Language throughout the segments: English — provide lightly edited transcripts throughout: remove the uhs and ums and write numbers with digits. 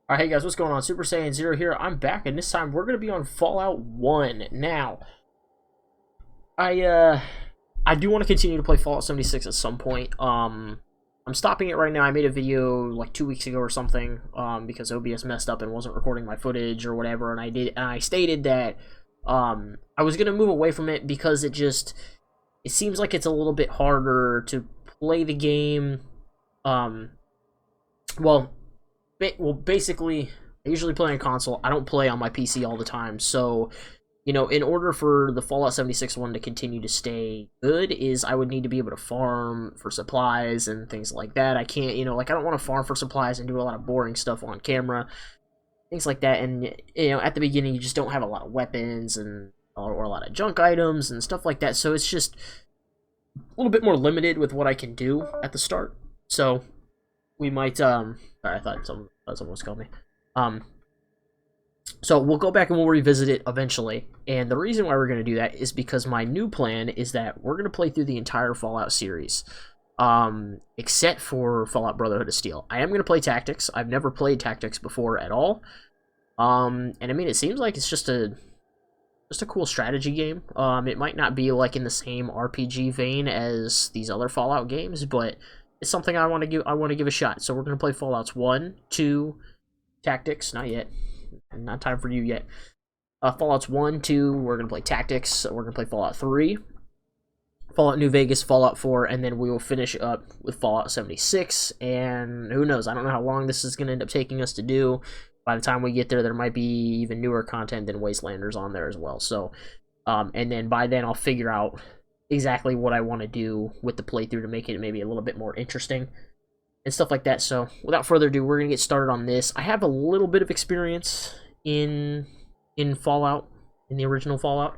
Alright, hey guys, what's going on? Super Saiyan Zero here. I'm back, and this time we're gonna be on Fallout 1. Now, I uh I do want to continue to play Fallout 76 at some point. I'm stopping it right now. I made a video like 2 weeks ago or something, because OBS messed up and wasn't recording my footage or whatever, and I stated that I was gonna move away from it because it seems like it's a little bit harder to play the game. Um well, basically, I usually play on console. I don't play on my PC all the time. So, in order for the Fallout 76 one to continue to stay good, is I would need to be able to farm for supplies and things like that. I can't, like, I don't want to farm for supplies and do a lot of boring stuff on camera, things like that. And, at the beginning, you just don't have a lot of weapons or a lot of junk items and stuff like that. So it's just a little bit more limited with what I can do at the start. So we might sorry, I thought someone was calling me. Um so we'll go back and we'll revisit it eventually. And the reason why we're going to do that is because my new plan is that we're going to play through the entire Fallout series. Except for Fallout Brotherhood of Steel. I am going to play Tactics. I've never played Tactics before at all. And I mean, it seems like it's just a cool strategy game. It might not be like in the same RPG vein as these other Fallout games, but it's something I want to give a shot. So we're gonna play Fallout's 1, 2, Tactics. Not yet. Not time for you yet. Fallout's 1, 2. We're gonna play Tactics. We're gonna play Fallout 3, Fallout New Vegas, Fallout 4, and then we will finish up with Fallout 76. And who knows? I don't know how long this is gonna end up taking us to do. By the time we get there, there might be even newer content than Wastelanders on there as well. So, and then by then I'll figure out exactly what I want to do with the playthrough to make it maybe a little bit more interesting and stuff like that. So, without further ado, we're gonna get started on this. I have a little bit of experience in Fallout, in the original Fallout.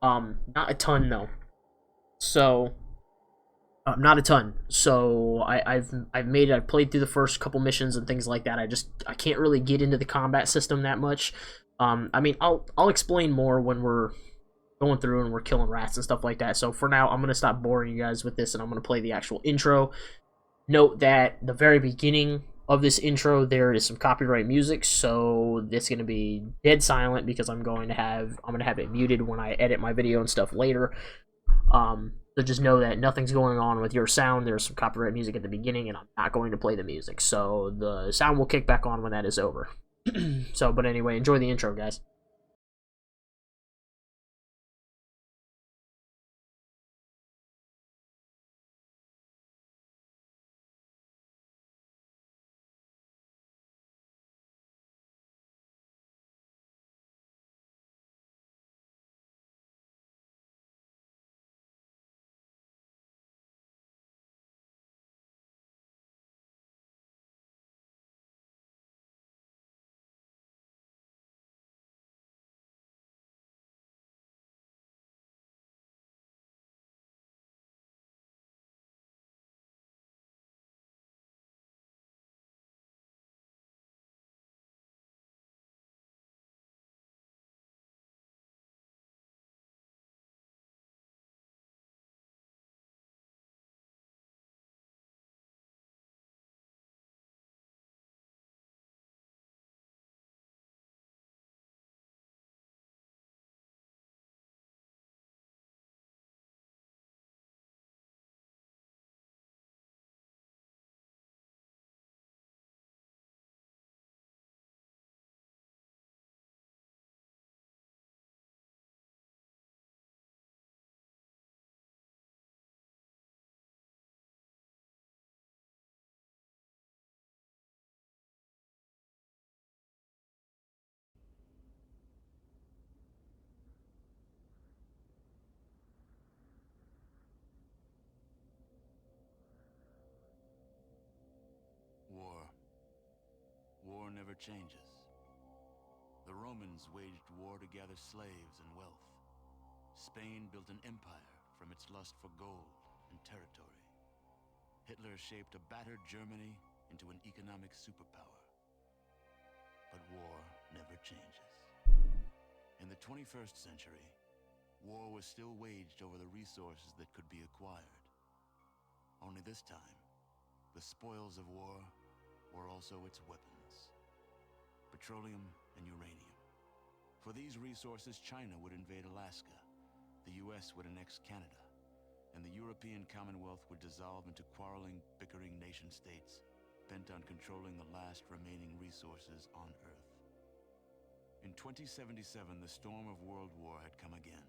Not a ton though. So, not a ton. So I've played through the first couple missions and things like that. I can't really get into the combat system that much. I mean, I'll explain more when we're going through and we're killing rats and stuff like that. So for now, I'm gonna stop boring you guys with this, and I'm gonna play the actual intro. Note that the very beginning of this intro there is some copyright music, so it's gonna be dead silent because I'm gonna have it muted when I edit my video and stuff later. So just know that nothing's going on with your sound. There's some copyright music at the beginning, and I'm not going to play the music. So the sound will kick back on when that is over. So, but anyway, enjoy the intro, guys. War. War never changes. The Romans waged war to gather slaves and wealth. Spain built an empire from its lust for gold and territory. Hitler shaped a battered Germany into an economic superpower. But war never changes. In the 21st century, war was still waged over the resources that could be acquired. Only this time, the spoils of war were also its weapons. petroleum, and uranium. For these resources, China would invade Alaska, the US would annex Canada, and the European Commonwealth would dissolve into quarreling, bickering nation-states bent on controlling the last remaining resources on Earth. In 2077, the storm of World War had come again.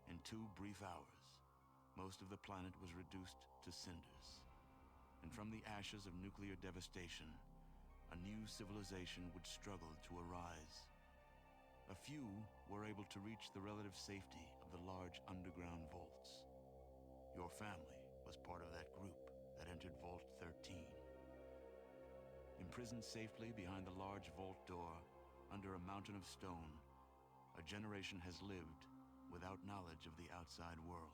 In 2 brief hours, most of the planet was reduced to cinders. And from the ashes of nuclear devastation, a new civilization would struggle to arise. A few were able to reach the relative safety of the large underground vaults. Your family was part of that group that entered Vault 13. Imprisoned safely behind the large vault door, under a mountain of stone, a generation has lived without knowledge of the outside world.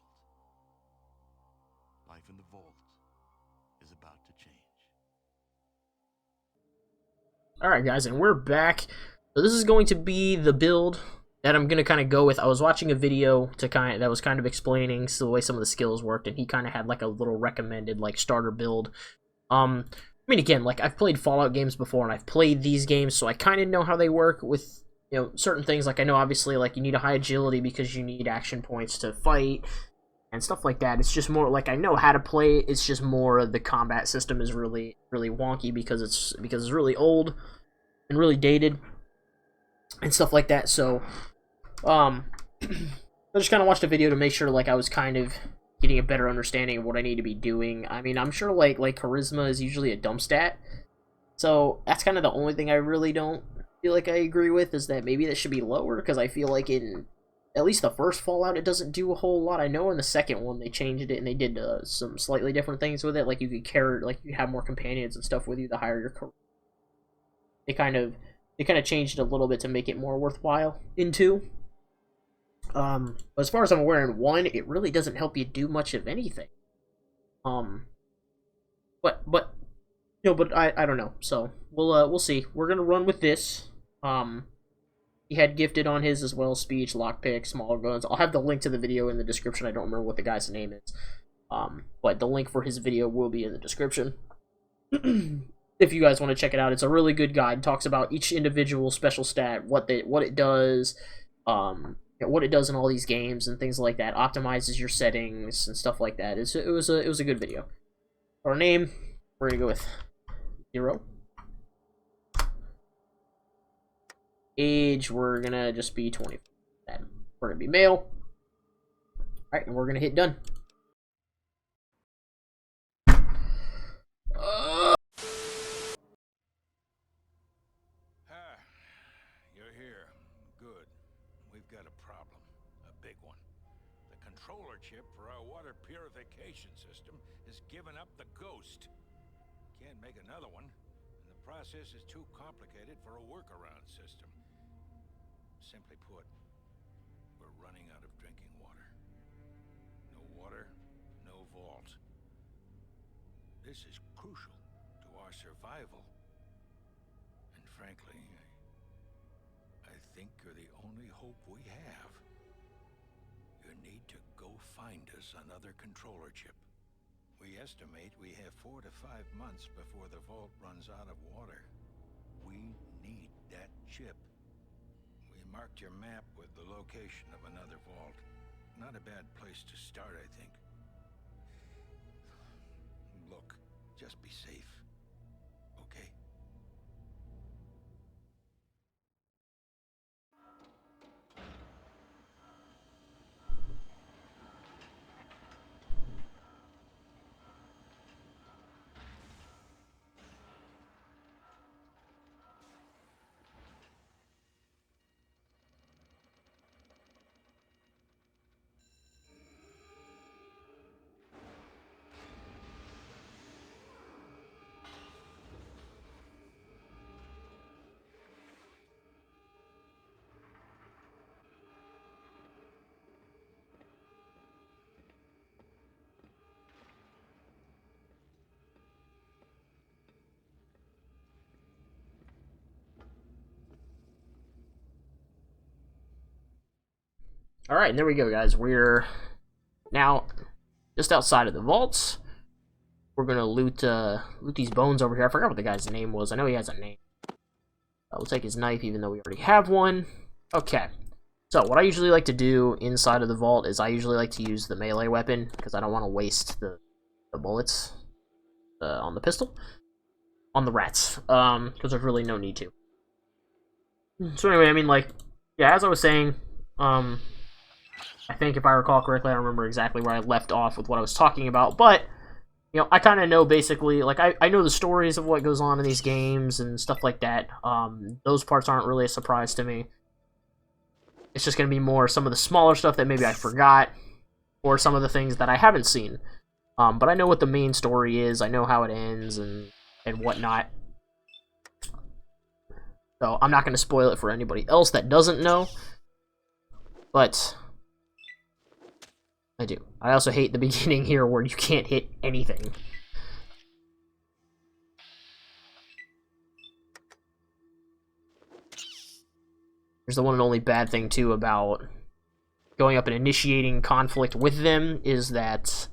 Life in the vault is about to change. Alright guys, and we're back. So this is going to be the build that I'm going to kind of go with. I was watching a video that was kind of explaining the way some of the skills worked, and he kind of had like a little recommended like starter build. I mean, again, like, I've played Fallout games before, and I've played these games, so I kind of know how they work with, you know, certain things. Like, I know, obviously, like, you need a high agility because you need action points to fight, and stuff like that. It's just more, like, I know how to play it. It's just more the combat system is really, really wonky because it's really old and really dated and stuff like that. So, I just kind of watched a video to make sure, like, I was kind of getting a better understanding of what I need to be doing. I mean, I'm sure, like charisma is usually a dump stat, so that's kind of the only thing I really don't feel like I agree with, is that maybe that should be lower, because I feel like in at least the first Fallout, it doesn't do a whole lot. I know in the second one, they changed it, and they did some slightly different things with it, like you could you have more companions and stuff with you the higher your charisma. They kind of changed it a little bit to make it more worthwhile in 2. But as far as I'm aware, in 1, it really doesn't help you do much of anything. But you know, but I don't know. So we'll see. We're gonna run with this. He had gifted on his as well: speech, lockpick, small guns. I'll have the link to the video in the description. I don't remember what the guy's name is. But the link for his video will be in the description. If you guys want to check it out, it's a really good guide. It talks about each individual special stat, what it does, what it does in all these games and things like that. Optimizes your settings and stuff like that. It was a good video. Our name, we're gonna go with 0. Age, we're gonna just be 20. We're gonna be male. Alright, and we're gonna hit done. You're here. Good. We've got a problem. A big one. The controller chip for our water purification system has given up the ghost. Can't make another one, and the process is too complicated for a workaround system. Simply put, we're running out of drinking water. No water, no vault. This is crucial to our survival. And frankly, I think you're the only hope we have. You need to go find us another controller chip. We estimate we have 4 to 5 months before the vault runs out of water. We need that chip. We marked your map with the location of another vault. Not a bad place to start, I think. Look, just be safe. Okay? Alright, and there we go, guys. We're now just outside of the vaults. We're gonna loot these bones over here. I forgot what the guy's name was. I know he has a name. We'll take his knife, even though we already have one. Okay. So, what I usually like to do inside of the vault is I usually like to use the melee weapon, because I don't want to waste the bullets on the pistol. On the rats. Because there's really no need to. So anyway, I mean, like, yeah, as I was saying, I think if I recall correctly, I don't remember exactly where I left off with what I was talking about, but, you know, I kind of know basically, like, I know the stories of what goes on in these games and stuff like that. Those parts aren't really a surprise to me. It's just going to be more some of the smaller stuff that maybe I forgot, or some of the things that I haven't seen. But I know what the main story is, I know how it ends, and whatnot. So I'm not going to spoil it for anybody else that doesn't know. But I do. I also hate the beginning here where you can't hit anything. There's the one and only bad thing, too, about going up and initiating conflict with them is that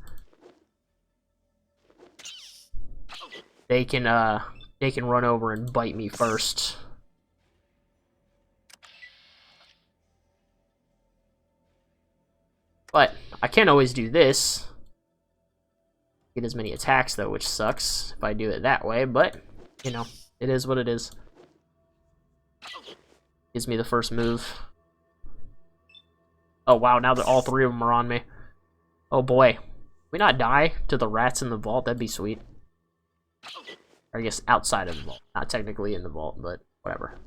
they can run over and bite me first. But I can't always do this. Get as many attacks, though, which sucks if I do it that way, but, you know, it is what it is. Gives me the first move. Oh, wow, now that all three of them are on me. Oh, boy. Can we not die to the rats in the vault? That'd be sweet. Or I guess outside of the vault. Not technically in the vault, but whatever.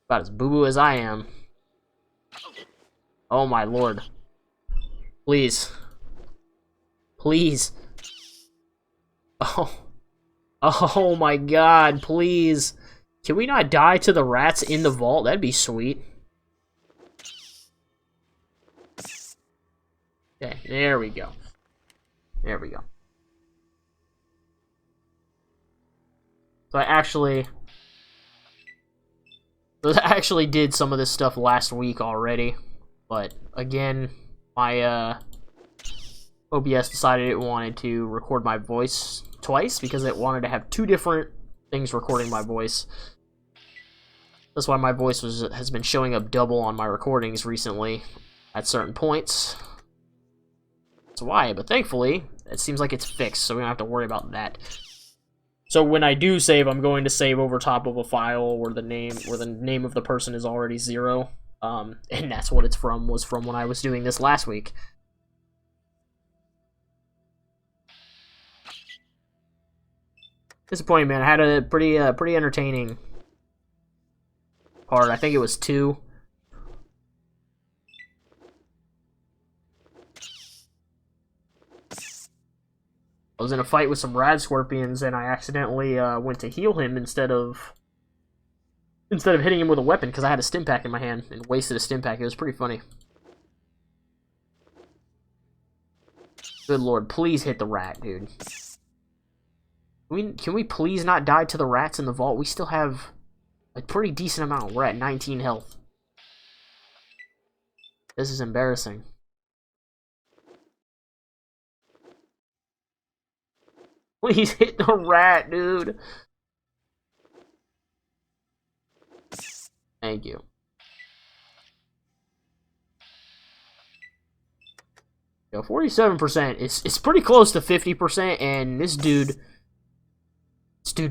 About as boo-boo as I am. Oh my lord. Please. Please. Oh. Oh my god, please. Can we not die to the rats in the vault? That'd be sweet. Okay, there we go. There we go. So I actually did some of this stuff last week already. But, again, my, OBS decided it wanted to record my voice twice because it wanted to have two different things recording my voice. That's why my voice has been showing up double on my recordings recently at certain points. That's why, but thankfully, it seems like it's fixed, so we don't have to worry about that. So when I do save, I'm going to save over top of a file where the name of the person is already 0. And that's what it's from, was from when I was doing this last week. Disappointing, man. I had a pretty entertaining part. I think it was 2. I was in a fight with some rad scorpions, and I accidentally went to heal him instead of hitting him with a weapon, because I had a stim pack in my hand and wasted a stim pack. It was pretty funny. Good lord, please hit the rat, dude. Can we please not die to the rats in the vault? We still have a pretty decent amount. We're at 19 health. This is embarrassing. Please hit the rat, dude. Thank you. Yo, 47%. It's pretty close to 50%, and this dude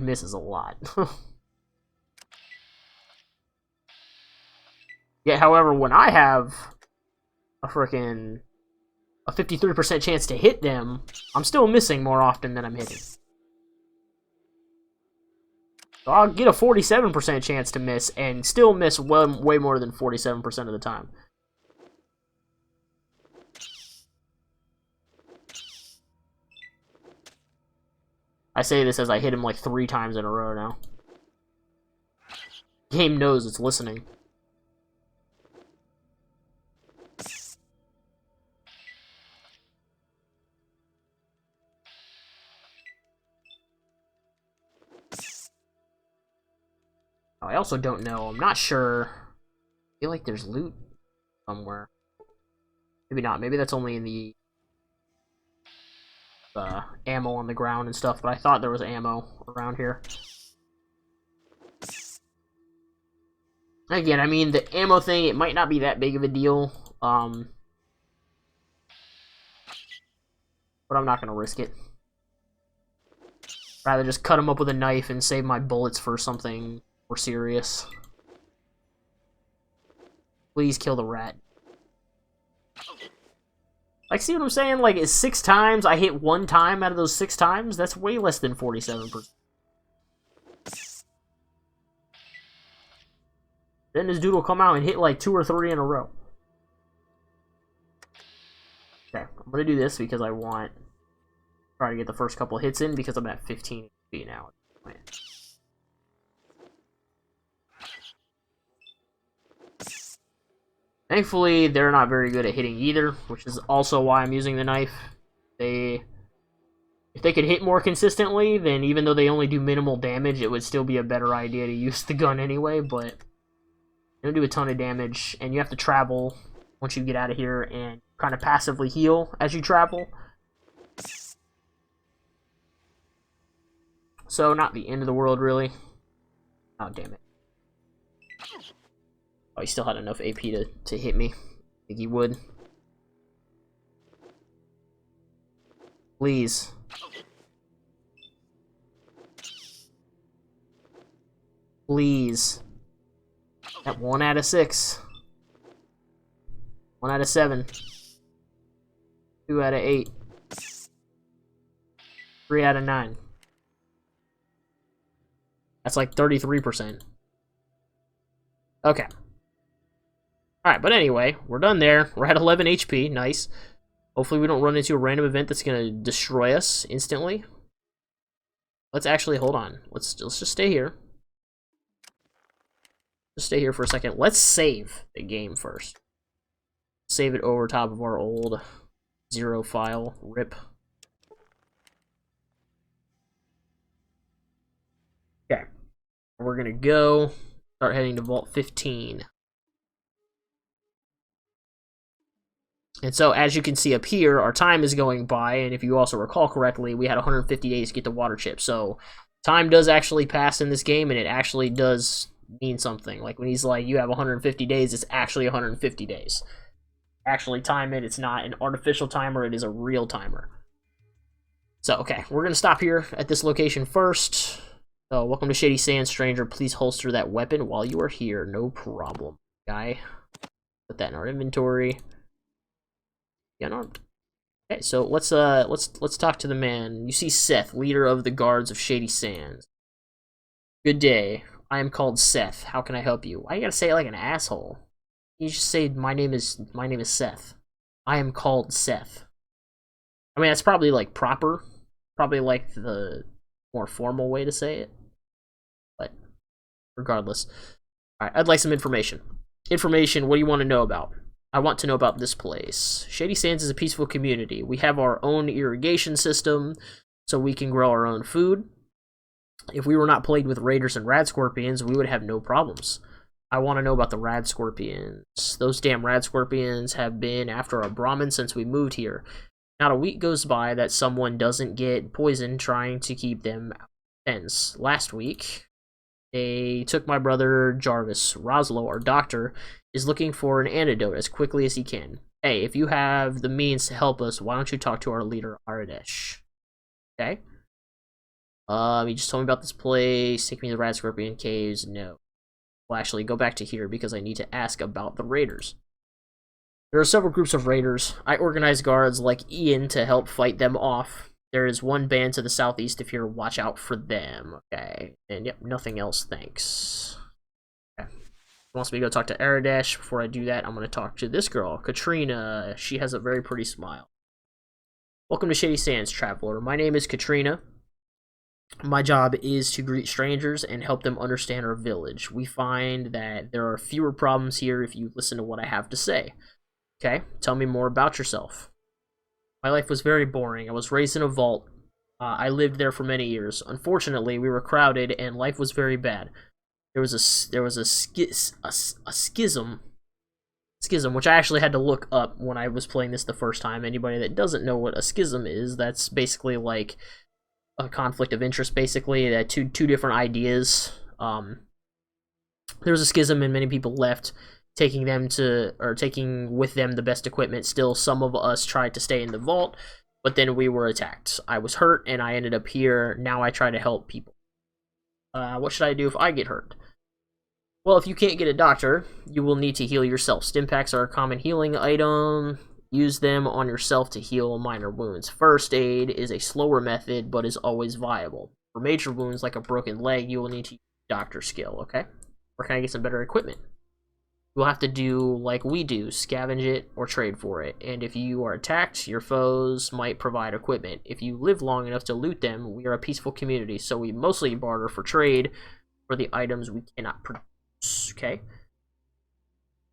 misses a lot. Yeah, however, when I have a 53% chance to hit them, I'm still missing more often than I'm hitting. So I'll get a 47% chance to miss and still miss way more than 47% of the time. I say this as I hit him like 3 times in a row now. Game knows it's listening. I also don't know. I'm not sure. I feel like there's loot somewhere. Maybe not. Maybe that's only in the ammo on the ground and stuff, but I thought there was ammo around here. Again, I mean, the ammo thing, it might not be that big of a deal. But I'm not going to risk it. Rather just cut him up with a knife and save my bullets for something more serious. Please kill the rat. Like, see what I'm saying? Like, it's 6 times. I hit 1 time out of those 6 times. That's way less than 47%. Then this dude will come out and hit like 2 or 3 in a row. Okay, I'm gonna do this because I want to try to get the first couple hits in because I'm at 15 HP now. Thankfully, they're not very good at hitting either, which is also why I'm using the knife. If they could hit more consistently, then even though they only do minimal damage, it would still be a better idea to use the gun anyway, but they don't do a ton of damage, and you have to travel once you get out of here and kind of passively heal as you travel. So, not the end of the world, really. Oh, damn it. Oh, he still had enough AP to hit me. I think he would. Please. Please. At 1 out of 6. 1 out of 7. 2 out of 8. 3 out of 9. That's like 33%. Okay. Alright, but anyway, we're done there. We're at 11 HP. Nice. Hopefully we don't run into a random event that's going to destroy us instantly. Let's actually, hold on. Let's just stay here. Just stay here for a second. Let's save the game first. Save it over top of our old 0 file. RIP. Okay. We're going to go start heading to Vault 15. And so, as you can see up here, our time is going by, and if you also recall correctly, we had 150 days to get the water chip. So, time does actually pass in this game, and it actually does mean something. Like, when he's like, you have 150 days, it's actually 150 days. Actually time it, it's not an artificial timer, it is a real timer. So, okay, we're going to stop here at this location first. So, welcome to Shady Sands, stranger. Please holster that weapon while you are here. No problem, guy. Put that in our inventory. Unarmed. Okay, so let's talk to the man. You see Seth, leader of the guards of Shady Sands. Good day. I am called Seth. How can I help you? Why you gotta say it like an asshole? You just say my name is Seth. I am called Seth. I mean, that's probably like proper. Probably like the more formal way to say it. But regardless. Alright, I'd like some information. Information, what do you want to know about? I want to know about this place. Shady Sands is a peaceful community. We have our own irrigation system, so we can grow our own food. If we were not plagued with raiders and rad scorpions, we would have no problems. I want to know about the rad scorpions. Those damn rad scorpions have been after our Brahmin since we moved here. Not a week goes by that someone doesn't get poisoned trying to keep them out of pens. Last week, they took my brother Jarvis. Roslo, our doctor, is looking for an antidote as quickly as he can. Hey, if you have the means to help us, why don't you talk to our leader, Aradesh? Okay. He just told me about this place. Take me to the Rad Scorpion Caves. No. Well, actually, go back to here because I need to ask about the raiders. There are several groups of raiders. I organize guards like Ian to help fight them off. There is one band to the southeast of here. Watch out for them. Okay. And yep, nothing else. Thanks. Okay. Wants me to go talk to Aradesh. Before I do that, I'm going to talk to this girl, Katrina. She has a very pretty smile. Welcome to Shady Sands, traveler. My name is Katrina. My job is to greet strangers and help them understand our village. We find that there are fewer problems here if you listen to what I have to say. Okay, tell me more about yourself. My life was very boring. I was raised in a vault. I lived there for many years. Unfortunately, we were crowded and life was very bad. There was a schism, which I actually had to look up when I was playing this the first time. Anybody that doesn't know what a schism is, that's basically like a conflict of interest, basically, that two different ideas There was a schism and many people left, taking with them the best equipment. Still, some of us tried to stay in the vault, but then we were attacked. I was hurt and I ended up here. Now I try to help people. What should I do if I get hurt? Well, if you can't get a doctor, you will need to heal yourself. Stimpaks are a common healing item. Use them on yourself to heal minor wounds. First aid is a slower method, but is always viable. For major wounds like a broken leg, you will need to use doctor skill, okay? Where can I get some better equipment? You'll have to do like we do, scavenge it or trade for it. And if you are attacked, your foes might provide equipment. If you live long enough to loot them, we are a peaceful community, so we mostly barter for trade for the items we cannot produce, okay?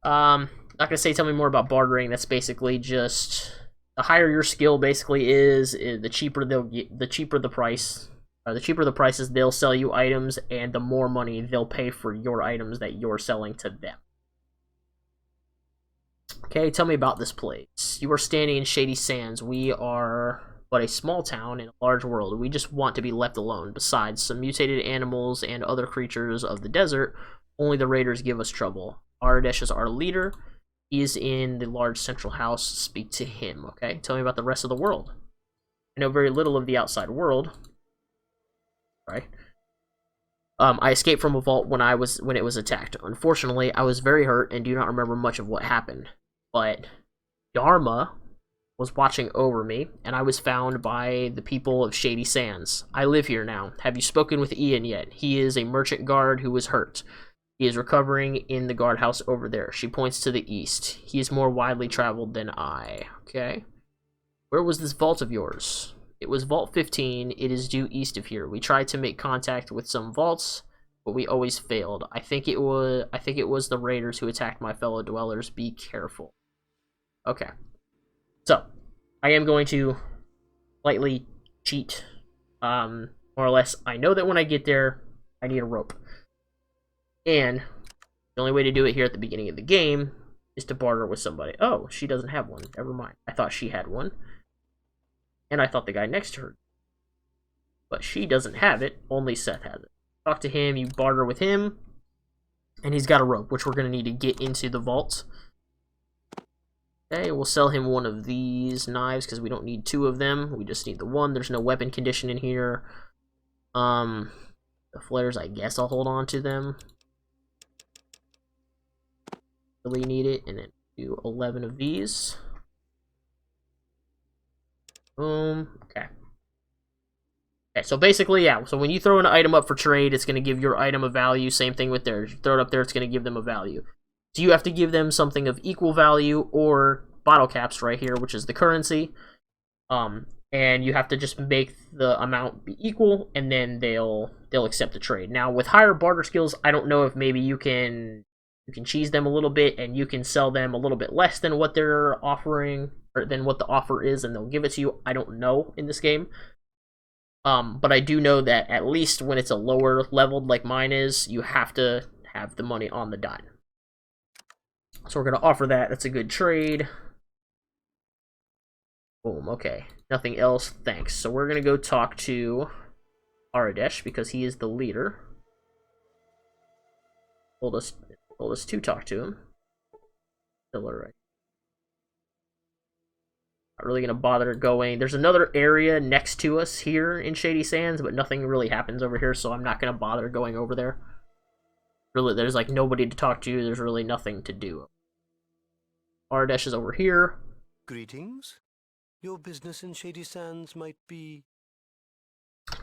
Not gonna say tell me more about bartering. That's basically just the higher your skill basically is the cheaper the cheaper the price. The cheaper the prices, they'll sell you items, and the more money they'll pay for your items that you're selling to them. Okay, tell me about this place. You are standing in Shady Sands. We are but a small town in a large world. We just want to be left alone. Besides some mutated animals and other creatures of the desert, only the raiders give us trouble. Aradesh is our leader. He is in the large central house. Speak to him, okay? Tell me about the rest of the world. I know very little of the outside world. Right. I escaped from a vault when it was attacked. Unfortunately, I was very hurt and do not remember much of what happened. But Dharma was watching over me, and I was found by the people of Shady Sands. I live here now. Have you spoken with Ian yet? He is a merchant guard who was hurt. He is recovering in the guardhouse over there. She points to the east. He is more widely traveled than I. Okay. Where was this vault of yours? It was Vault 15. It is due east of here. We tried to make contact with some vaults, but we always failed. I think it was the raiders who attacked my fellow dwellers. Be careful. Okay. So, I am going to slightly cheat. More or less, I know that when I get there, I need a rope. And the only way to do it here at the beginning of the game is to barter with somebody. Oh, she doesn't have one. Never mind. I thought she had one. And I thought the guy next to her. But she doesn't have it. Only Seth has it. Talk to him. You barter with him. And he's got a rope, which we're going to need to get into the vault. Okay, we'll sell him one of these knives because we don't need two of them. We just need the one. There's no weapon condition in here. The flares, I guess I'll hold on to them. Really need it. And then do 11 of these. Boom. Okay. Okay, so basically, yeah. So when you throw an item up for trade, it's going to give your item a value. Same thing with theirs. You throw it up there, it's going to give them a value. So you have to give them something of equal value or bottle caps right here, which is the currency. And you have to just make the amount be equal, and then they'll accept the trade. Now, with higher barter skills, I don't know if maybe you can cheese them a little bit, and you can sell them a little bit less than what they're offering, or than what the offer is, and they'll give it to you. I don't know in this game. But I do know that at least when it's a lower leveled like mine is, you have to have the money on the dime. So we're going to offer that. That's a good trade. Boom, okay. Nothing else, thanks. So we're going to go talk to Aradesh because he is the leader. Told us to talk to him. Pillar right. Not really gonna bother going. There's another area next to us here in Shady Sands, but nothing really happens over here, so I'm not gonna bother going over there. Really, there's like nobody to talk to. There's really nothing to do. Aradesh is over here. Greetings. Your business in Shady Sands might be...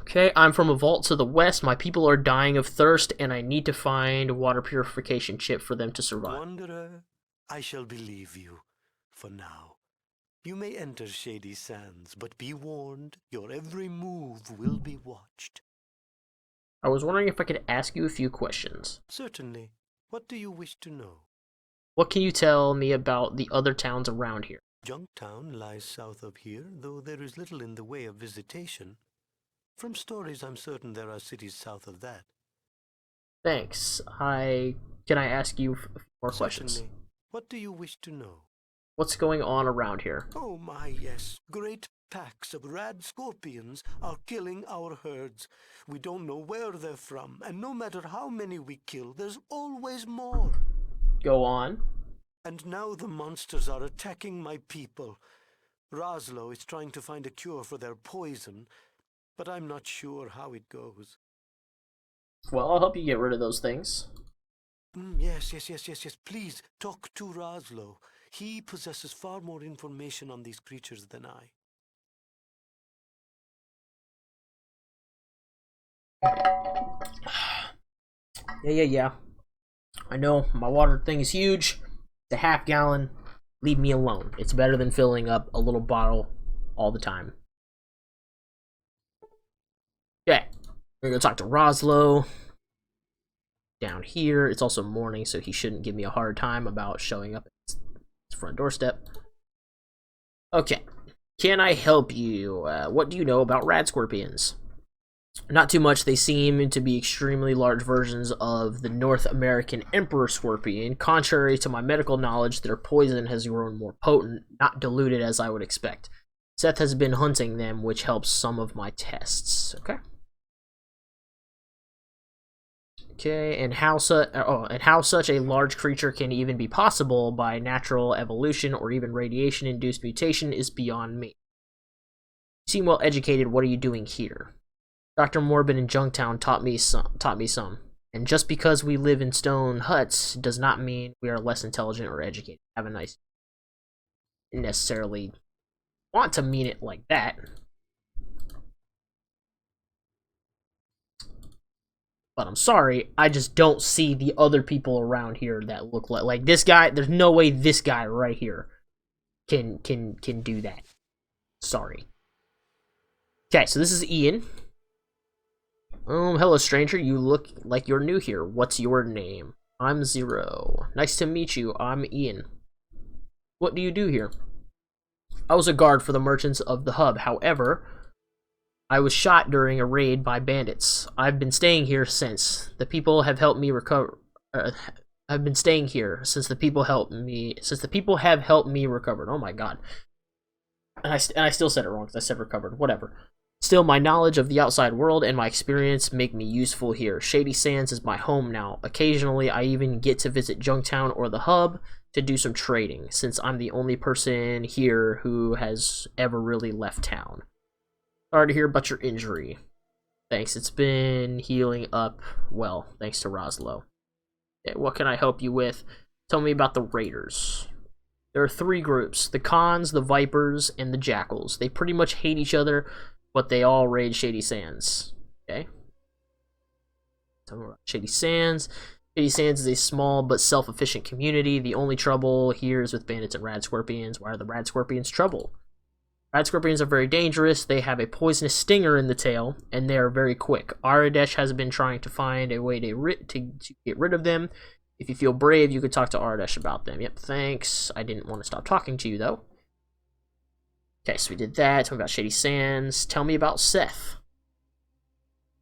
Okay, I'm from a vault to the west. My people are dying of thirst, and I need to find a water purification chip for them to survive. Wanderer, I shall believe you for now. You may enter Shady Sands, but be warned, your every move will be watched. I was wondering if I could ask you a few questions. Certainly. What do you wish to know? What can you tell me about the other towns around here? Junktown lies south of here, though there is little in the way of visitation. From stories, I'm certain there are cities south of that. Thanks. Can I ask you more questions? Certainly. What do you wish to know? What's going on around here? Oh my, yes. Great packs of rad scorpions are killing our herds. We don't know where they're from, and no matter how many we kill, there's always more. Go on. And now the monsters are attacking my people. Roslo is trying to find a cure for their poison, but I'm not sure how it goes. Well, I'll help you get rid of those things. Yes. Please, talk to Roslo. He possesses far more information on these creatures than I. Yeah. I know, my water thing is huge. It's a half gallon. Leave me alone. It's better than filling up a little bottle all the time. Okay. We're gonna talk to Roslo. Down here. It's also morning, so he shouldn't give me a hard time about showing up at his front doorstep. Okay. Can I help you? What do you know about rad scorpions? Not too much. They seem to be extremely large versions of the North American emperor scorpion. Contrary to my medical knowledge, their poison has grown more potent, not diluted as I would expect. Seth has been hunting them, which helps some of my tests. Okay, and how such a large creature can even be possible by natural evolution or even radiation-induced mutation is beyond me. You seem well educated. What are you doing here? Dr. Morbin in Junktown taught me some. And just because we live in stone huts does not mean we are less intelligent or educated. Have a nice... Didn't necessarily want to mean it like that. But I'm sorry, I just don't see the other people around here that look like this guy. There's no way this guy right here can do that. Sorry. Okay, so this is Ian. Hello stranger, you look like you're new here. What's your name? I'm Zero. Nice to meet you, I'm Ian. What do you do here? I was a guard for the merchants of the hub. However, I was shot during a raid by bandits. I've been staying here since. The people have helped me recover. I've been staying here since the people have helped me recover. Oh my god. And I still said it wrong because I said recovered. Whatever. Still, my knowledge of the outside world and my experience make me useful here. Shady Sands is my home now. Occasionally, I even get to visit Junktown or the hub to do some trading, since I'm the only person here who has ever really left town. Sorry to hear about your injury. Thanks, it's been healing up well, thanks to Roslo. Okay, what can I help you with? Tell me about the Raiders. There are 3 groups, the Khans, the Vipers, and the Jackals. They pretty much hate each other, but they all raid Shady Sands. Okay. Tell me about Shady Sands. Shady Sands is a small but self-efficient community. The only trouble here is with bandits and rad scorpions. Why are the rad scorpions trouble? Rad scorpions are very dangerous. They have a poisonous stinger in the tail, and they are very quick. Aradesh has been trying to find a way to get rid of them. If you feel brave, you could talk to Aradesh about them. Yep, thanks. I didn't want to stop talking to you, though. Okay, so we did that. Tell me about Shady Sands. Tell me about Seth.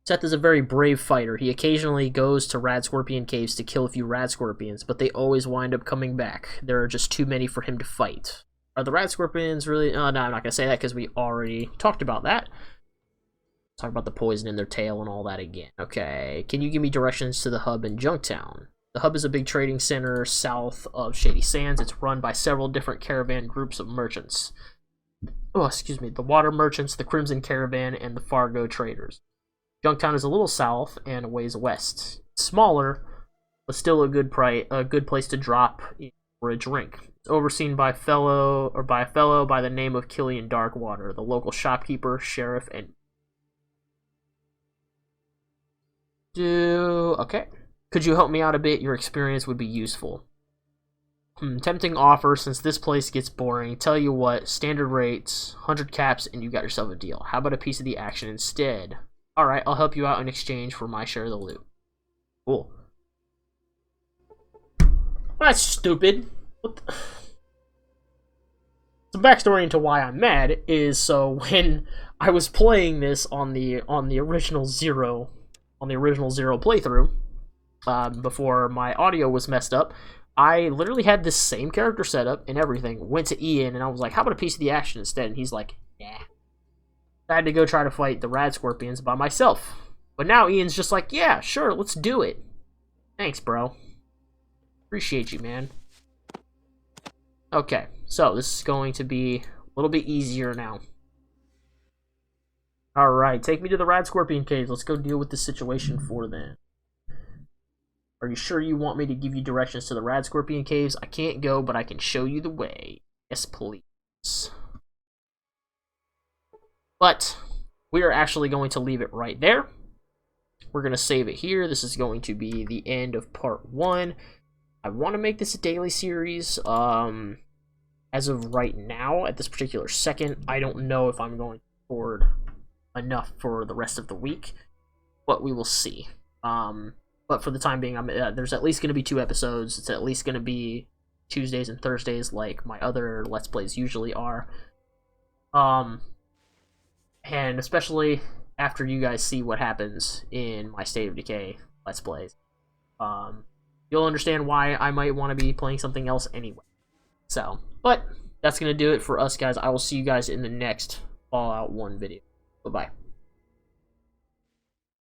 Seth is a very brave fighter. He occasionally goes to rad scorpion caves to kill a few rad scorpions, but they always wind up coming back. There are just too many for him to fight. Are the rad scorpions really... Oh, no, I'm not going to say that because we already talked about that. Talk about the poison in their tail and all that again. Okay, can you give me directions to the hub in Junktown? The hub is a big trading center south of Shady Sands. It's run by several different caravan groups of merchants. Oh, excuse me. The Water Merchants, the Crimson Caravan, and the Fargo Traders. Junktown is a little south and a ways west. Smaller, but still a good place to drop for a drink. It's overseen by a fellow by the name of Killian Darkwater, the local shopkeeper, sheriff, and... Okay. Could you help me out a bit? Your experience would be useful. Tempting offer, since this place gets boring. Tell you what, standard rates, 100 caps, and you got yourself a deal. How about a piece of the action instead? Alright, I'll help you out in exchange for my share of the loot. Cool. That's stupid. What the... The backstory into why I'm mad is, so when I was playing this on the original Zero playthrough, before my audio was messed up, I literally had this same character setup and everything, went to Ian, and I was like, how about a piece of the action instead? And he's like, nah. I had to go try to fight the Rad Scorpions by myself. But now Ian's just like, yeah, sure, let's do it. Thanks, bro. Appreciate you, man. Okay, so this is going to be a little bit easier now. Alright, take me to the Rad Scorpion Caves. Let's go deal with this situation for them. Are you sure you want me to give you directions to the Rad Scorpion Caves? I can't go, but I can show you the way. Yes, please. But we are actually going to leave it right there. We're going to save it here. This is going to be the end of part 1. I want to make this a daily series. As of right now, at this particular second, I don't know if I'm going to record enough for the rest of the week, but we will see. But for the time being, there's at least going to be 2 episodes. It's at least going to be Tuesdays and Thursdays like my other Let's Plays usually are. And especially after you guys see what happens in my State of Decay Let's Plays. You'll understand why I might want to be playing something else anyway. So, but that's going to do it for us, guys. I will see you guys in the next Fallout 1 video. Bye-bye.